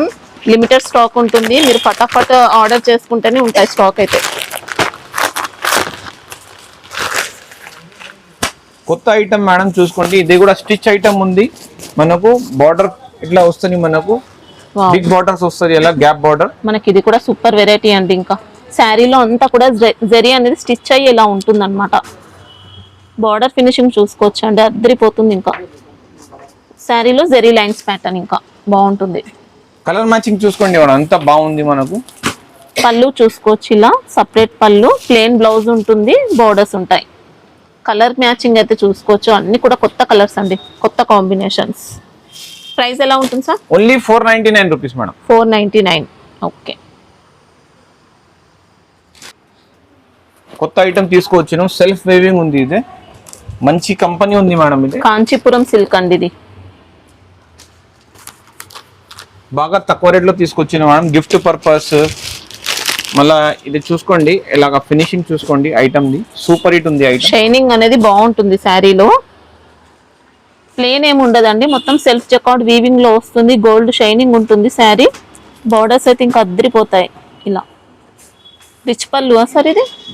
లిమిటెడ్ స్టాక్ ఉంటుంది. మీరు ఫటాఫట్ ఆర్డర్ చేసుకుంటేనే ఉంటాయి స్టాక్ అయితే. కొత్త ఐటమ్ మేడం చూసుకోండి. ఇది కూడా స్టిచ్ ఐటమ్ ఉంది మనకు. బార్డర్ ఇట్లా వస్తుంది మనకు, బిగ్ బార్డర్స్ వస్తుంది ఇలా గ్యాప్ బార్డర్. మనకి ఇది కూడా సూపర్ వెరైటీ అండి. ఇంకా శారీలో అంతా కూడా జరీ అనేది స్టిచ్ అయ్యి ఇలా ఉంటుంది అనమాట. బార్డర్ ఫినిషింగ్ చూసుకోవచ్చు అండి, అద్దరిపోతుంది. ఇంకా శారీలో జరీ లైన్స్ ప్యాటర్న్ ఇంకా బాగుంటుంది. కలర్ మ్యాచింగ్ చూసుకోండి మేడం, అంతా బాగుంది మనకు. పళ్ళు చూసుకోవచ్చు, ఇలా సపరేట్ పళ్ళు, ప్లెయిన్ బ్లౌజ్ ఉంటుంది, బార్డర్స్ ఉంటాయి. కలర్ మ్యాచింగ్ అయితే చూసుకోవచ్చు. అన్ని కూడా కొత్త కలర్స్ అండి, కొత్త కాంబినేషన్స్. ప్రైస్ ఎలా ఉంటుంది sir? Only 499 rupees madam. 499. Okay. కొత్త ఐటమ్ తీసుకొచ్చినాం. సెల్ఫ్ వేవింగ్ ఉంది. ఇది మంచి కంపెనీ ఉంది మేడం. ఇది కాంచీపురం సిల్క్ అండి. ఇది బాగా తక్కువ రేట్లో తీసుకొచ్చిన మేడం, గిఫ్ట్ పర్పస్. మళ్ళా ఇది చూసుకోండి, ఇలాగా ఫినిషింగ్ చూసుకోండి. ఐటమ్ ది సూపర్ హిట్ ఉంది. ఐటమ్ షైనింగ్ అనేది బాగుంటుంది శారీలో. ప్లేన్ ఏమి ఉండదండి, మొత్తం సెల్ఫ్ చెక్అవుట్ వీవింగ్ లో వస్తుంది. గోల్డ్ షైనింగ్ ఉంటుంది శారీ. బార్డర్స్ అయితే ఇంకా అద్దరిపోతాయి. ఇలా రిచ్ పళ్ళు సార్?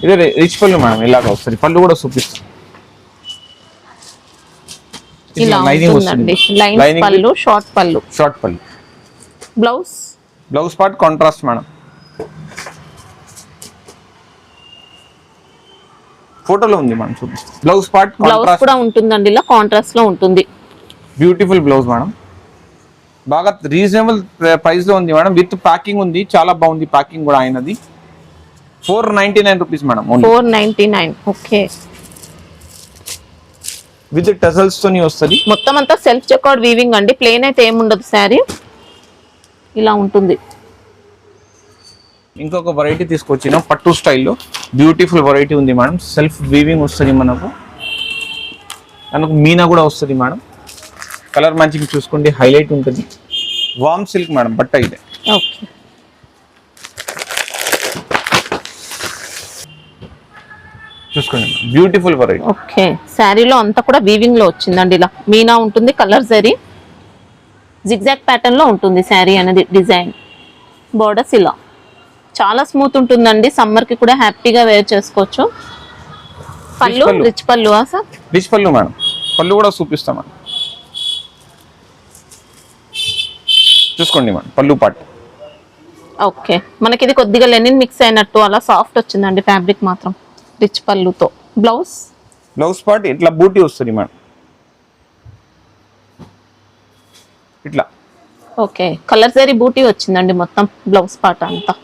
ఇది రిచ్ పళ్ళు మేడం, ఇలాగా వస్తుంది. పళ్ళు కూడా చూపిస్తాం. ఇలా ఉంటుందండి. లైన్స్ పళ్ళు, షార్ట్ పళ్ళు. Blouse part contrast madam. ఫోటోలో ఉంది మనం చూపిస్తాం. బ్లౌజ్ పార్ట్ బ్లౌజ్ కూడా ఉంటుందండి, ఇలా కాంట్రాస్ట్ లో ఉంటుంది. Beautiful blouse madam. బాగా రీజనబుల్ ప్రైస్ లో ఉంది మేడం. విత్ ప్యాకింగ్ ఉంది, చాలా బాగుంది ప్యాకింగ్ కూడా అయినది. 499 rupees madam. 499. Okay. With tassels తోని వస్తుంది. మొత్తం అంతా సెల్ఫ్ చెక్అవుట్ వీవింగ్ అండి, ప్లేన్ అయితే ఏముండదు శారీ. ఇలా ఉంటుంది. ఇంకొక వెరైటీ తీసుకొచ్చినాం పట్టు స్టైల్లో. బ్యూటిఫుల్ వెరైటీ ఉంది మేడం. సెల్ఫ్ వీవింగ్ వస్తుంది మనకు. మీనా కూడా వస్తుంది మేడం. కలర్ మ్యాచింగ్ చూసుకోండి, హైలైట్ ఉంటుంది. వామ్ సిల్క్ మేడం బట్ట ఇదే. ఓకే. చూసుకోండి, బ్యూటిఫుల్ వెరైటీ. ఓకే. శారీలో అంతా కూడా వీవింగ్ లో వచ్చిందండి. ఇలా మీనా ఉంటుంది, కలర్ జరీ జిగ్జాగ్ ప్యాటర్న్ లో ఉంటుంది శారీ అనేది. డిజైన్ బోర్డర్స్ ఇలా చాలా స్మూత్ ఉంటుందండి. సమ్మర్ కి కూడా హ్యాపీగా వేర్ చేసుకోవచ్చు. పళ్ళు రిచ్ పళ్ళు సార్? రిచ్ పళ్ళు మేడం. పళ్ళు కూడా చూపిస్తాం మేడం. చూసుకోండి మేడం, పళ్ళు పార్ట్. ఓకే. మనకి ఇది కొద్దిగా లెనిన్ మిక్స్ అయినట్టు అలా సాఫ్ట్ వచ్చిందండి ఫ్యాబ్రిక్ మాత్రం. రిచ్ పళ్ళుతో. బ్లౌజ్ పార్ట్ ఇట్లా బూటీ వస్తుంది మేడం, ఇట్లా. ఓకే. కలర్ జరీ బూటీ వచ్చిందండి మొత్తం బ్లౌజ్ పార్ట్ అంతా.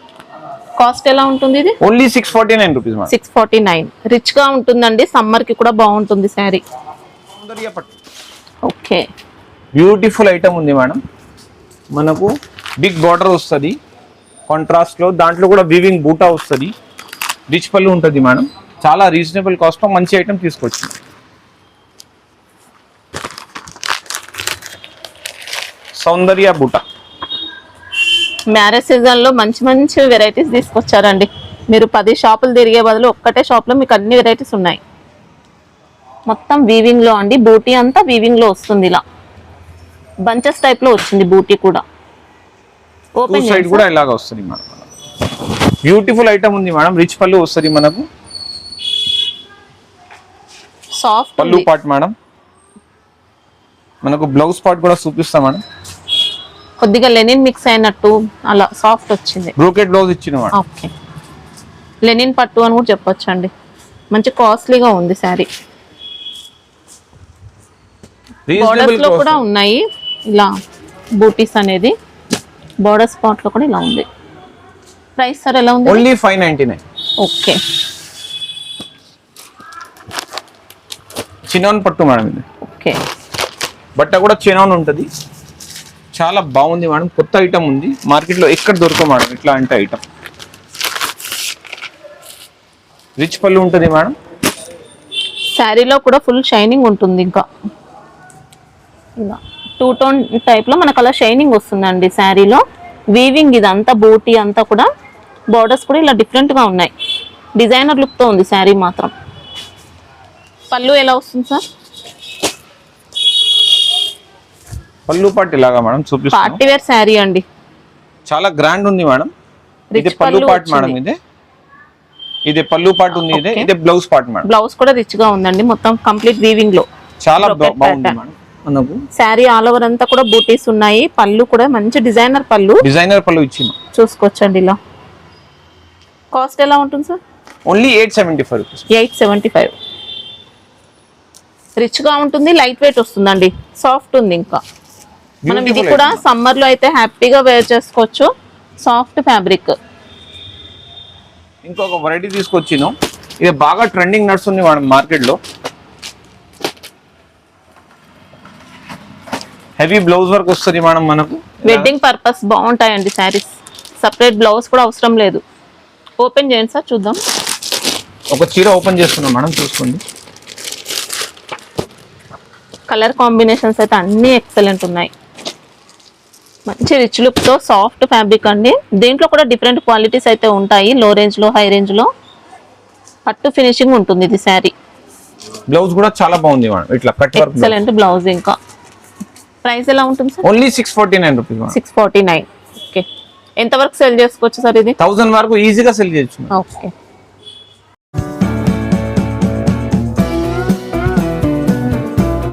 కాస్ట్ ఎలా ఉంటుంది ఇది? Only 649 rupees madam. 649. రిచ్ గా ఉంటుందండి, సమ్మర్ కి కూడా బాగుంటుంది శారీ. ఓకే. బ్యూటిఫుల్ ఐటమ్ ఉంది మేడం. మనకు బిగ్ బార్డర్ వస్తుంది కాంట్రాస్ట్ లో. దాంట్లో కూడా వీవింగ్ బూటా వస్తుంది. రిచ్ పళ్ళు ఉంటుంది మేడం. చాలా రీజనబుల్ కాస్ట్ లో మంచి ఐటమ్ తీసుకొచ్చింది. సౌందర్య బూటా. మ్యారేజ్ సీజన్ లో మంచి మంచి వెరైటీస్ తీసుకొచ్చారండి. మీరు 10 షాపులు తిరిగే బదులు ఒక్కటే షాప్ లో మీకు అన్ని వెరైటీస్ ఉన్నాయి. మొత్తం వీవింగ్ లో అండి. బూటీ అంతా వీవింగ్ లో వస్తుంది. ఇలా బంచెస్ టైప్ లో వచ్చింది బూటీ కూడా. ఓపెన్ సైడ్ కూడా ఇలాగా వస్తుంది మేడం. బ్యూటిఫుల్ ఐటమ్ ఉంది మేడం. రిచ్ పళ్ళు వస్తుంది మనకు. సాఫ్ట్ పళ్ళు పార్ట్ మేడం, మనకు బ్లౌజ్ పార్ట్ కూడా చూపిస్తాం మేడం. కొద్దిగా లెనిన్ మిక్స్ అయినట్టు అలా సాఫ్ట్ వచ్చింది. బ్రోకెట్ బ్లౌజ్ ఇచ్చిన మేడం. ఓకే, లెనిన్ పట్టు అని కూడా చెప్పొచ్చు అండి. మంచి కాస్ట్లీగా ఉంది శారీ. బోర్డర్స్ లో కూడా ఉన్నాయి ఇలా బూటీస్ అనేది, బోర్డర్ స్పాట్ లో కూడా ఇలా ఉంది. ప్రైస్ సార్ ఎలా ఉంది? ఓన్లీ 599. ఓకే, చినాన్ పట్టు మేడం ఇది. ఓకే, బట్ట కూడా చినాన్ ఉంటుంది. చాలా బాగుంది మేడం, కొత్త ఐటమ్ ఉంది, మార్కెట్లో ఎక్కడ దొరకవు మేడం ఇట్లా అంటే ఐటమ్. రిచ్ పళ్ళు ఉంటుంది మేడం. శారీలో కూడా ఫుల్ షైనింగ్ ఉంటుంది. ఇంకా ఇలా 2 టోన్ టైప్ లో మనకు అలా షైనింగ్ వస్తుందండి శారీలో. వీవింగ్ ఇదంతా బూటీ అంతా కూడా, బోర్డర్స్ కూడా ఇలా డిఫరెంట్ గా ఉన్నాయి. డిజైనర్ లుక్ తో ఉంది శారీ మాత్రం. పళ్ళు ఎలా వస్తుంది సార్? పళ్ళు పాటు ఇలాగా మేడం చూపిస్తాను. పార్టీ వేర్ శారీ అండి, చాలా గ్రాండ్ ఉంది మేడం. ఇది పళ్ళు పార్ట్ మేడం, ఇది పళ్ళు పార్ట్ ఉంది. ఇది బ్లౌజ్ పార్ట్ మేడం. బ్లౌజ్ కూడా రిచ్ గా ఉందండి, మొత్తం కంప్లీట్ వీవింగ్ లో చాలా బాగుంది మేడం. మనకు శారీ ఆల్ ఓవర్ అంతా కూడా బూటీస్ ఉన్నాయి. పళ్ళు కూడా మంచి డిజైనర్ పళ్ళు ఇచ్చింది, చూసుకోవచ్చండి. ఇలా కాస్ట్ ఎలా ఉంటుంది సార్? Only 875 rupees. 875. రిచ్ గా ఉంటుంది, లైట్ వెయిట్ వస్తుందండి, సాఫ్ట్ ఉంది. ఇంకా మనం ఇది కూడా సమ్మర్ లో అయితే హ్యాపీగా వేర్ చేసుకోవచ్చు. Soft fabric. ఇంకొక వెరైటీ తీసుకొచ్చినాం, ఇది బాగా ట్రెండింగ్ నడుస్తుంది మేడం మార్కెట్ లో. హెవీ బ్లౌజ్ వర్క్ వస్తుంది మేడం మనకు. వెడ్డింగ్ పర్పస్ బాగుంటాయండి శారీస్. సపరేట్ బ్లౌజ్ కూడా అవసరం లేదు. ఓపెన్ చేయండి సార్, చూద్దాం. ఒక చీర ఓపెన్ చేస్తున్నాం మేడం, చూసుకోండి. కలర్ కాంబినేషన్స్ అయితే అన్ని ఎక్సలెంట్ ఉన్నాయి. మంచి రిచ్ లుక్ తో సాఫ్ట్ ఫ్యాబ్రిక్ అండి. దీంట్లో కూడా డిఫరెంట్ క్వాలిటీస్ అయితే ఉంటాయి, లో రేంజ్ లో, హై రేంజ్ లో. పట్టు ఫినిషింగ్ ఉంటుంది ఇది శారీ. బ్లౌజ్ కూడా చాలా బాగుంది మేడం, ఇట్లా కట్ వర్క్. Excellent blouse. ఇంకా ప్రైస్ ఎలా ఉంటుంది సార్? Only 649 rupees. 649. ఓకే, ఎంత వరకు సెల్ చేసుకోవచ్చు సార్ ఇది? 1000 వరకు ఈజీగా సెల్ చేయొచ్చు. ఓకే.